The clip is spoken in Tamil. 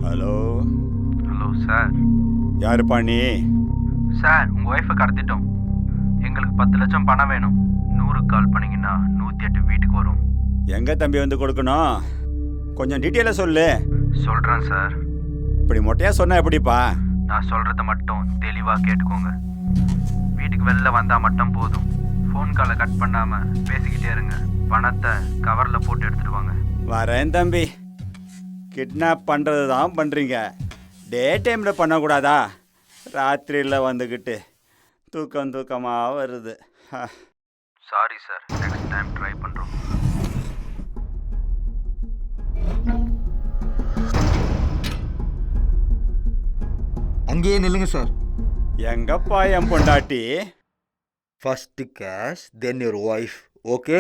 Hello hello sir. யாருப்பா நீ? சார், உங்கள் ஒய்ஃபை கடத்திட்டோம். எங்களுக்கு 10 லட்சம் பணம் வேணும். 100 கால் பண்ணிங்கன்னா 108 வீட்டுக்கு வரும். எங்கே தம்பி வந்து கொடுக்கணும்? கொஞ்சம் டீட்டெயிலாக சொல்லு. சொல்கிறேன் சார். இப்படி மொட்டையாக சொன்னால் எப்படிப்பா? நான் சொல்கிறத மட்டும் தெளிவாக கேட்டுக்கோங்க. வீட்டுக்கு வெளில வந்தால் மட்டும் போதும். ஃபோன் காலை கட் பண்ணாமல் பேசிக்கிட்டே இருங்க. பணத்தை கவரில் போட்டு எடுத்துகிட்டு வாங்க. வரேன் தம்பி. கிட்னாப் பண்ணுறது தான் பண்ணுறீங்க, டே டைமில் பண்ணக்கூடாதா? ராத்திரியில் வந்துக்கிட்டு தூக்கமாக வருது. Sorry sir, next time try பண்ணுறோம். அங்கேயே நில்லுங்க சார். எங்கப்பா என் பொண்டாட்டி? First cash then your wife. Okay.